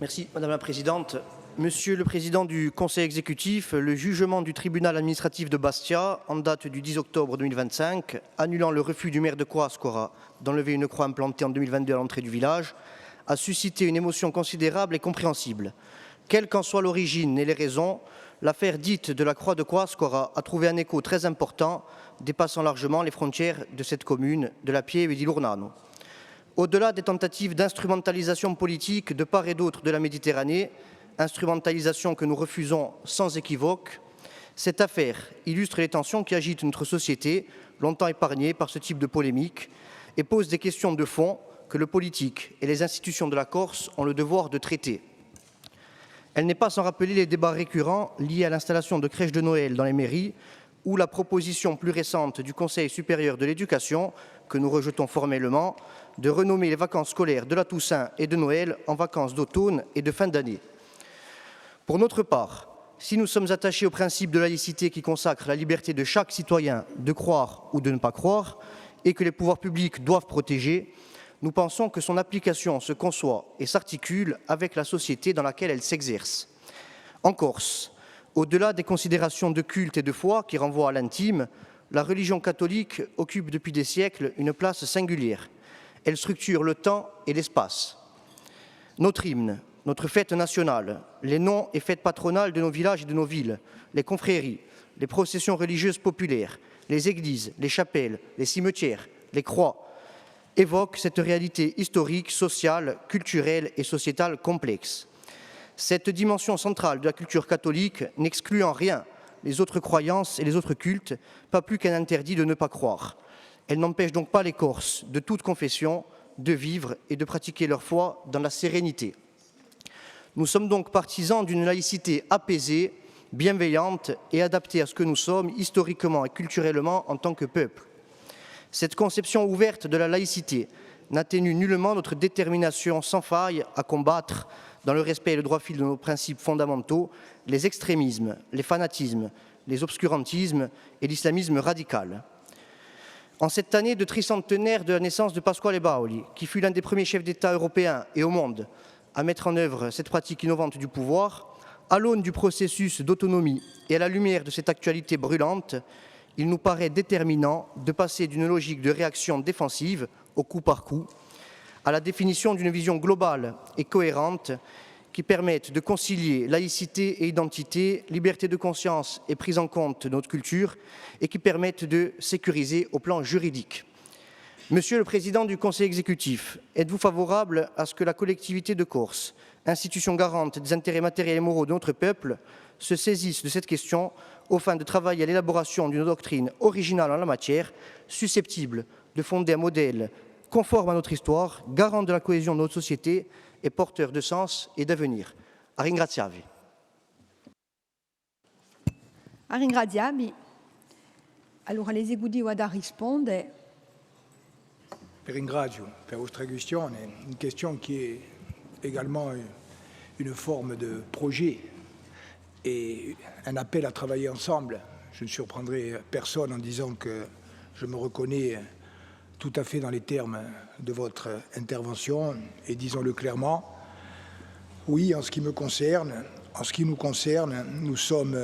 Merci Madame la Présidente. Monsieur le Président du Conseil exécutif, le jugement du tribunal administratif de Bastia, en date du 10 octobre 2025, annulant le refus du maire de Coascora d'enlever une croix implantée en 2022 à l'entrée du village, a suscité une émotion considérable et compréhensible. Quelle qu'en soit l'origine et les raisons, l'affaire dite de la croix de Coascora a trouvé un écho très important, dépassant largement les frontières de cette commune de la Pieve et d'Ilurnano. Au-delà des tentatives d'instrumentalisation politique de part et d'autre de la Méditerranée, instrumentalisation que nous refusons sans équivoque, cette affaire illustre les tensions qui agitent notre société, longtemps épargnées par ce type de polémique, et pose des questions de fond que le politique et les institutions de la Corse ont le devoir de traiter. Elle n'est pas sans rappeler les débats récurrents liés à l'installation de crèches de Noël dans les mairies ou la proposition plus récente du Conseil supérieur de l'éducation, que nous rejetons formellement, de renommer les vacances scolaires de la Toussaint et de Noël en vacances d'automne et de fin d'année. Pour notre part, si nous sommes attachés au principe de laïcité qui consacre la liberté de chaque citoyen de croire ou de ne pas croire et que les pouvoirs publics doivent protéger, nous pensons que son application se conçoit et s'articule avec la société dans laquelle elle s'exerce. En Corse, au-delà des considérations de culte et de foi qui renvoient à l'intime, la religion catholique occupe depuis des siècles une place singulière. Elle structure le temps et l'espace. Notre hymne, notre fête nationale, les noms et fêtes patronales de nos villages et de nos villes, les confréries, les processions religieuses populaires, les églises, les chapelles, les cimetières, les croix, évoquent cette réalité historique, sociale, culturelle et sociétale complexe. Cette dimension centrale de la culture catholique n'exclut en rien les autres croyances et les autres cultes, pas plus qu'un interdit de ne pas croire. Elle n'empêche donc pas les Corses de toute confession de vivre et de pratiquer leur foi dans la sérénité. Nous sommes donc partisans d'une laïcité apaisée, bienveillante et adaptée à ce que nous sommes historiquement et culturellement en tant que peuple. Cette conception ouverte de la laïcité n'atténue nullement notre détermination sans faille à combattre, dans le respect et le droit fil de nos principes fondamentaux, les extrémismes, les fanatismes, les obscurantismes et l'islamisme radical. En cette année de tricentenaire de la naissance de Pasquale Baoli, qui fut l'un des premiers chefs d'État européens et au monde à mettre en œuvre cette pratique innovante du pouvoir, à l'aune du processus d'autonomie et à la lumière de cette actualité brûlante, il nous paraît déterminant de passer d'une logique de réaction défensive, au coup par coup, à la définition d'une vision globale et cohérente qui permette de concilier laïcité et identité, liberté de conscience et prise en compte de notre culture, et qui permette de sécuriser au plan juridique. Monsieur le Président du Conseil exécutif, êtes-vous favorable à ce que la collectivité de Corse, institution garante des intérêts matériels et moraux de notre peuple, se saisisse de cette question au fin de travailler à l'élaboration d'une doctrine originale en la matière, susceptible de fonder un modèle conforme à notre histoire, garant de la cohésion de notre société et porteur de sens et d'avenir. A ringraziarvi. A ringraziarvi. Allora l'esecutivo ha da rispondere. Ringrazio per vostra questione, une question qui est également une forme de projet et un appel à travailler ensemble. Je ne surprendrai personne en disant que je me reconnais tout à fait dans les termes de votre intervention et disons-le clairement, oui, en ce qui me concerne, en ce qui nous concerne, nous sommes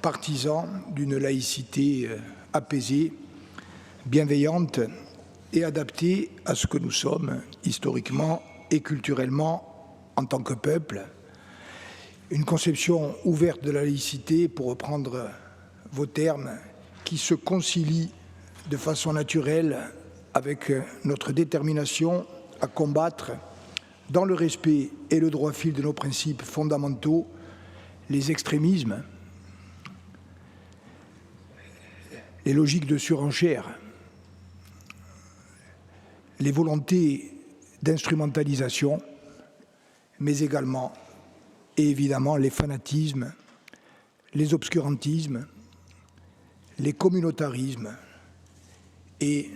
partisans d'une laïcité apaisée, bienveillante et adaptée à ce que nous sommes historiquement et culturellement en tant que peuple. Une conception ouverte de la laïcité, pour reprendre vos termes, qui se concilie de façon naturelle avec notre détermination à combattre, dans le respect et le droit fil de nos principes fondamentaux, les extrémismes, les logiques de surenchère, les volontés d'instrumentalisation, mais également et évidemment les fanatismes, les obscurantismes, les communautarismes et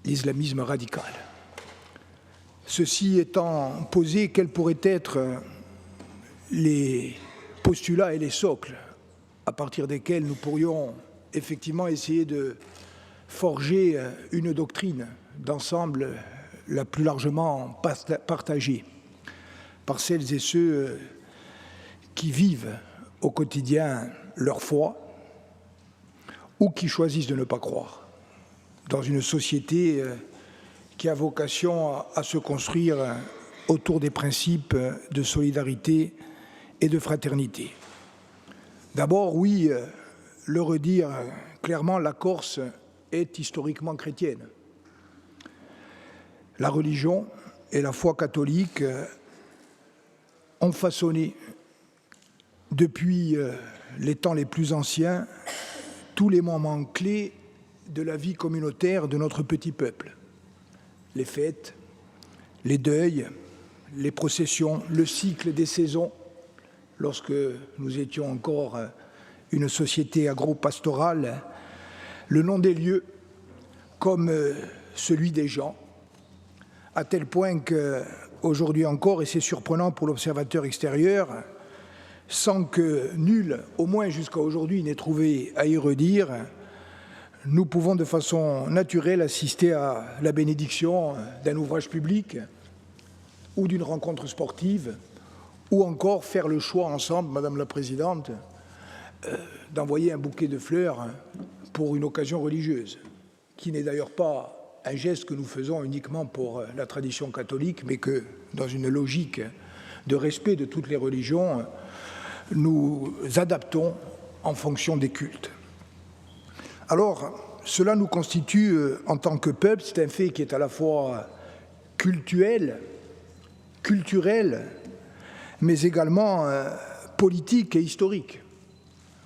l'islamisme radical. Ceci étant posé, quels pourraient être les postulats et les socles à partir desquels nous pourrions effectivement essayer de forger une doctrine d'ensemble la plus largement partagée? par celles et ceux qui vivent au quotidien leur foi ou qui choisissent de ne pas croire, dans une société qui a vocation à se construire autour des principes de solidarité et de fraternité. D'abord, oui, le redire clairement, la Corse est historiquement chrétienne. La religion et la foi catholique ont façonné, depuis les temps les plus anciens, tous les moments clés de la vie communautaire de notre petit peuple. Les fêtes, les deuils, les processions, le cycle des saisons, lorsque nous étions encore une société agro-pastorale, le nom des lieux comme celui des gens, à tel point qu'aujourd'hui encore, et c'est surprenant pour l'observateur extérieur, sans que nul, au moins jusqu'à aujourd'hui, n'ait trouvé à y redire, nous pouvons de façon naturelle assister à la bénédiction d'un ouvrage public ou d'une rencontre sportive, ou encore faire le choix ensemble, Madame la Présidente, d'envoyer un bouquet de fleurs pour une occasion religieuse, qui n'est d'ailleurs pas un geste que nous faisons uniquement pour la tradition catholique, mais que, dans une logique de respect de toutes les religions, nous adaptons en fonction des cultes. Alors, cela nous constitue, en tant que peuple, c'est un fait qui est à la fois culturel, mais également politique et historique.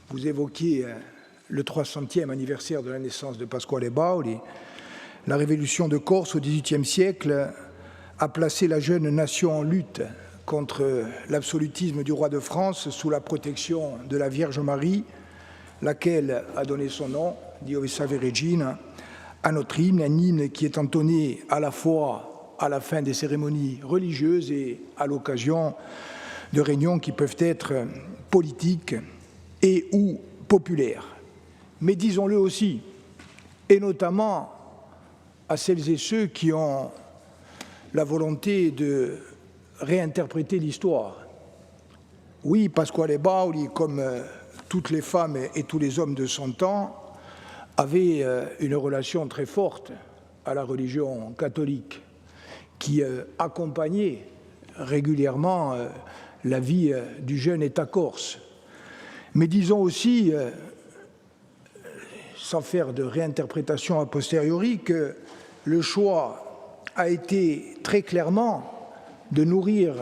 Vous évoquiez le 300e anniversaire de la naissance de Pasquale Bauli. La révolution de Corse au XVIIIe siècle a placé la jeune nation en lutte contre l'absolutisme du roi de France sous la protection de la Vierge Marie, laquelle a donné son nom, Dio vi salve Regina, à notre hymne, un hymne qui est entonné à la fois à la fin des cérémonies religieuses et à l'occasion de réunions qui peuvent être politiques et ou populaires. Mais disons-le aussi, et notamment à celles et ceux qui ont la volonté de réinterpréter l'histoire. Oui, Pasquale Bauli, comme toutes les femmes et tous les hommes de son temps, avait une relation très forte à la religion catholique, qui accompagnait régulièrement la vie du jeune État corse. Mais disons aussi, sans faire de réinterprétation a posteriori, que le choix a été très clairement de nourrir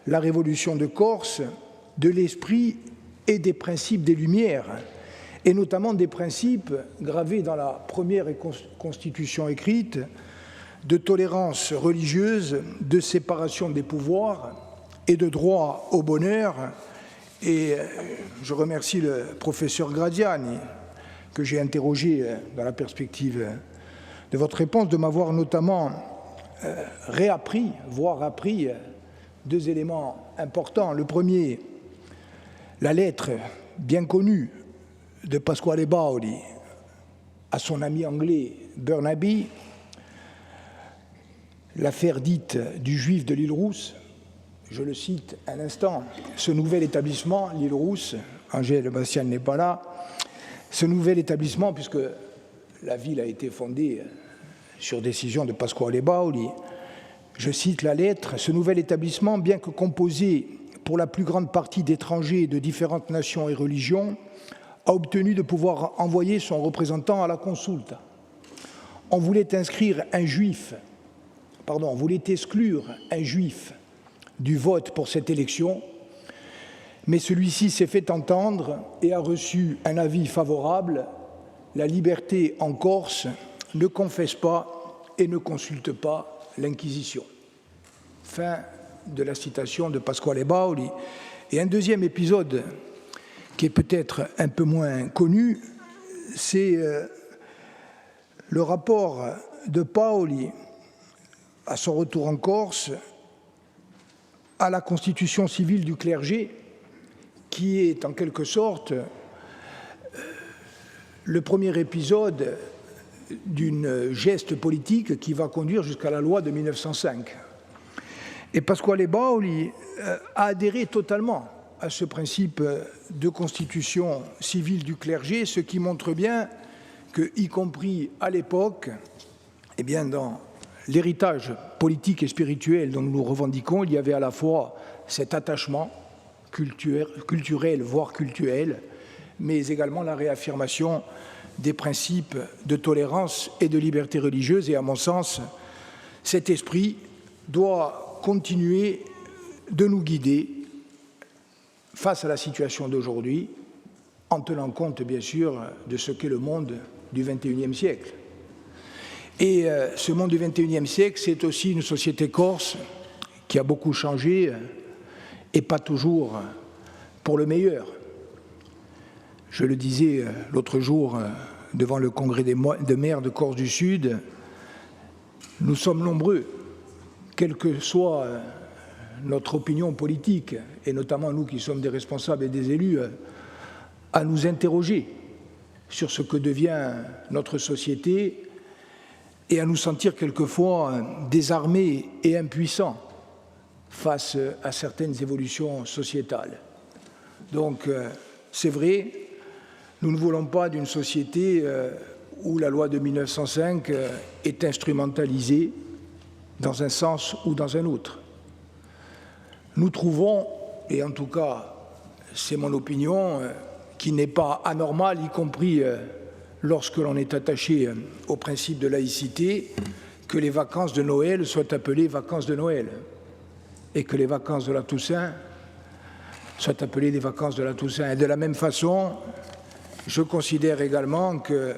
la Révolution de Corse de l'esprit et des principes des Lumières, et notamment des principes gravés dans la première constitution écrite de tolérance religieuse, de séparation des pouvoirs et de droit au bonheur. Et je remercie le professeur Gradiani, que j'ai interrogé dans la perspective de votre réponse, de m'avoir notamment réappris, voire appris deux éléments importants. Le premier, la lettre bien connue de Pasquale Bauli à son ami anglais Burnaby, l'affaire dite du juif de l'île Rousse. Je le cite un instant, ce nouvel établissement, l'île Rousse, Angèle Bastien n'est pas là, ce nouvel établissement, puisque la ville a été fondée sur décision de Pasquale Bauli, je cite la lettre, ce nouvel établissement, bien que composé pour la plus grande partie d'étrangers de différentes nations et religions, a obtenu de pouvoir envoyer son représentant à la consulte. On voulait exclure un juif du vote pour cette élection, mais celui-ci s'est fait entendre et a reçu un avis favorable. La liberté en Corse ne confesse pas et ne consulte pas l'Inquisition. Fin de la citation de Pasquale Bauli. Et un deuxième épisode qui est peut-être un peu moins connu, c'est le rapport de Bauli à son retour en Corse à la constitution civile du clergé, qui est en quelque sorte le premier épisode d'une geste politique qui va conduire jusqu'à la loi de 1905. Et Pasquale Bauli a adhéré totalement à ce principe de constitution civile du clergé, ce qui montre bien que, y compris à l'époque, eh bien, dans l'héritage politique et spirituel dont nous nous revendiquons, il y avait à la fois cet attachement culturel, voire cultuel, mais également la réaffirmation des principes de tolérance et de liberté religieuse. Et à mon sens, cet esprit doit continuer de nous guider face à la situation d'aujourd'hui, en tenant compte, bien sûr, de ce qu'est le monde du XXIe siècle. Et ce monde du XXIe siècle, c'est aussi une société corse qui a beaucoup changé et pas toujours pour le meilleur. Je le disais l'autre jour devant le congrès des maires de Corse du Sud, nous sommes nombreux, quelle que soit notre opinion politique, et notamment nous qui sommes des responsables et des élus, à nous interroger sur ce que devient notre société et à nous sentir quelquefois désarmés et impuissants face à certaines évolutions sociétales. Donc, c'est vrai, nous ne voulons pas d'une société où la loi de 1905 est instrumentalisée dans un sens ou dans un autre. Nous trouvons, et en tout cas c'est mon opinion, qui n'est pas anormal, y compris lorsque l'on est attaché au principe de laïcité, que les vacances de Noël soient appelées vacances de Noël et que les vacances de la Toussaint soient appelées des vacances de la Toussaint. Et de la même façon, je considère également que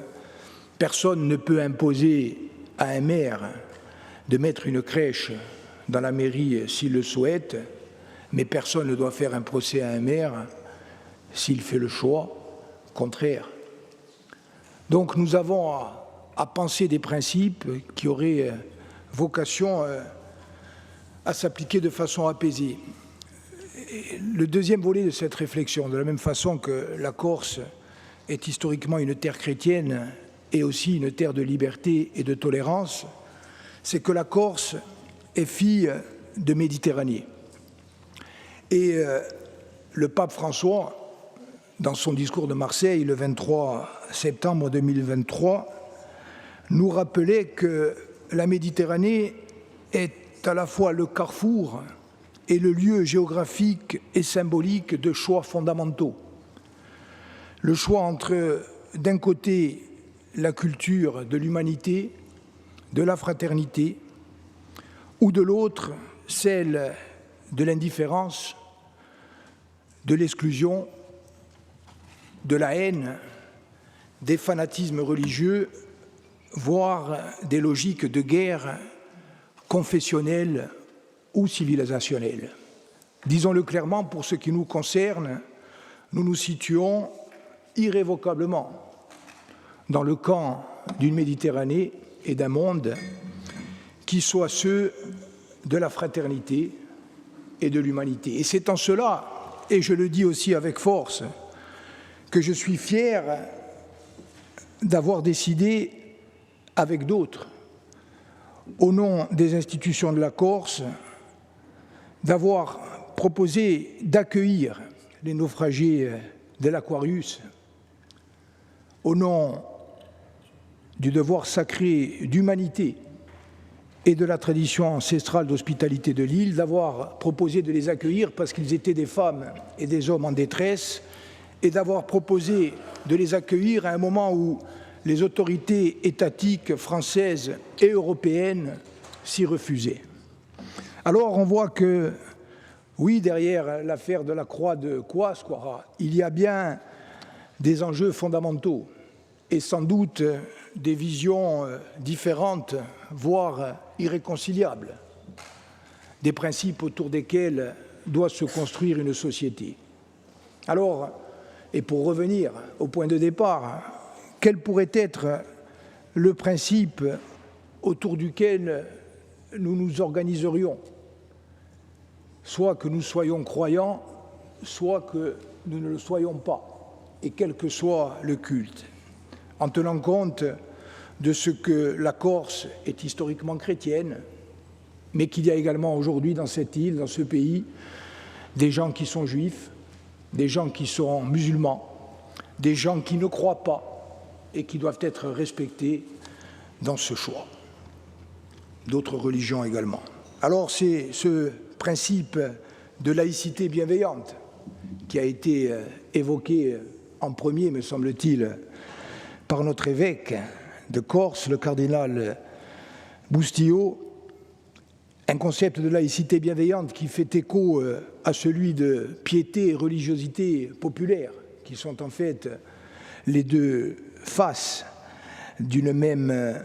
personne ne peut imposer à un maire de mettre une crèche dans la mairie s'il le souhaite, mais personne ne doit faire un procès à un maire s'il fait le choix contraire. Donc nous avons à penser des principes qui auraient vocation à s'appliquer de façon apaisée. Et le deuxième volet de cette réflexion, de la même façon que la Corse est historiquement une terre chrétienne et aussi une terre de liberté et de tolérance, c'est que la Corse est fille de Méditerranée. Et le pape François, dans son discours de Marseille le 23 septembre 2023, nous rappelait que la Méditerranée est à la fois le carrefour et le lieu géographique et symbolique de choix fondamentaux. Le choix entre, d'un côté, la culture de l'humanité, de la fraternité, ou de l'autre, celle de l'indifférence, de l'exclusion, de la haine, des fanatismes religieux, voire des logiques de guerre confessionnelles ou civilisationnelles. Disons-le clairement, pour ce qui nous concerne, nous nous situons irrévocablement dans le camp d'une Méditerranée et d'un monde qui soient ceux de la fraternité et de l'humanité. Et c'est en cela, et je le dis aussi avec force, que je suis fier d'avoir décidé, avec d'autres, au nom des institutions de la Corse, d'avoir proposé d'accueillir les naufragés de l'Aquarius au nom du devoir sacré d'humanité et de la tradition ancestrale d'hospitalité de l'île, d'avoir proposé de les accueillir parce qu'ils étaient des femmes et des hommes en détresse, et d'avoir proposé de les accueillir à un moment où les autorités étatiques françaises et européennes s'y refusaient. Alors on voit que, oui, derrière l'affaire de la croix de Quasquara, il y a bien des enjeux fondamentaux et sans doute des visions différentes, voire irréconciliables, des principes autour desquels doit se construire une société. Alors, et pour revenir au point de départ, quel pourrait être le principe autour duquel nous nous organiserions? Soit que nous soyons croyants, soit que nous ne le soyons pas, et quel que soit le culte, en tenant compte de ce que la Corse est historiquement chrétienne, mais qu'il y a également aujourd'hui dans cette île, dans ce pays, des gens qui sont juifs, des gens qui sont musulmans, des gens qui ne croient pas et qui doivent être respectés dans ce choix. D'autres religions également. Alors c'est ce principe de laïcité bienveillante qui a été évoqué en premier, me semble-t-il, par notre évêque de Corse, le cardinal Boustillot, un concept de laïcité bienveillante qui fait écho à celui de piété et religiosité populaire, qui sont en fait les deux faces d'une même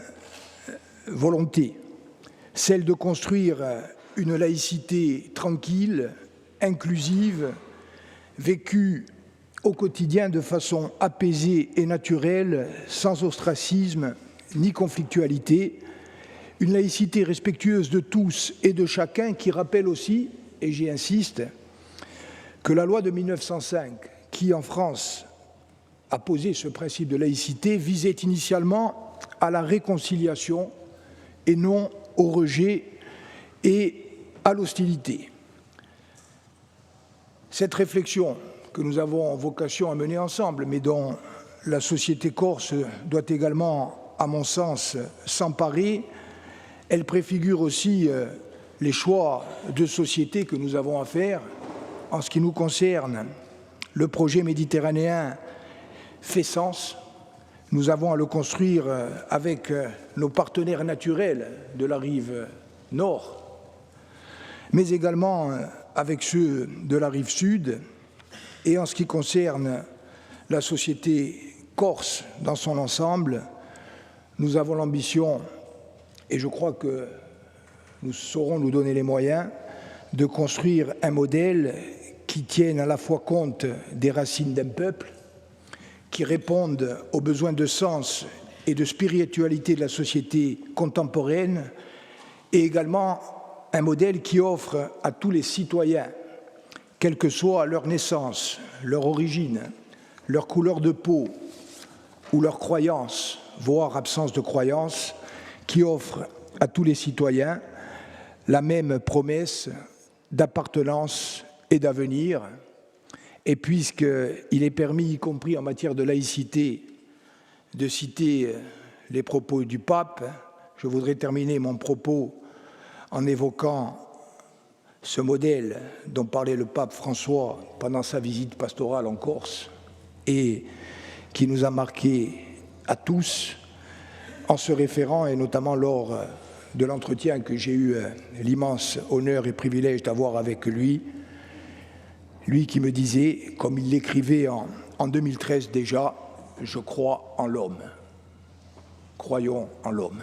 volonté, celle de construire une laïcité tranquille, inclusive, vécue au quotidien de façon apaisée et naturelle, sans ostracisme ni conflictualité, une laïcité respectueuse de tous et de chacun qui rappelle aussi, et j'y insiste, que la loi de 1905, qui en France a posé ce principe de laïcité, visait initialement à la réconciliation et non au rejet et à l'hostilité. Cette réflexion que nous avons vocation à mener ensemble, mais dont la société corse doit également, à mon sens, s'emparer, elle préfigure aussi les choix de société que nous avons à faire. En ce qui nous concerne, le projet méditerranéen fait sens. Nous avons à le construire avec nos partenaires naturels de la rive nord, mais également avec ceux de la rive sud. Et en ce qui concerne la société corse dans son ensemble, nous avons l'ambition, et je crois que nous saurons nous donner les moyens, de construire un modèle qui tienne à la fois compte des racines d'un peuple, qui réponde aux besoins de sens et de spiritualité de la société contemporaine, et également un modèle qui offre à tous les citoyens, quelle que soit leur naissance, leur origine, leur couleur de peau ou leur croyance, voire absence de croyance, qui offre à tous les citoyens la même promesse d'appartenance et d'avenir. Et puisqu'il est permis, y compris en matière de laïcité, de citer les propos du pape, je voudrais terminer mon propos en évoquant ce modèle dont parlait le pape François pendant sa visite pastorale en Corse et qui nous a marqués à tous en se référant, et notamment lors de l'entretien que j'ai eu l'immense honneur et privilège d'avoir avec lui, lui qui me disait, comme il l'écrivait en 2013 déjà, « Je crois en l'homme. Croyons en l'homme ».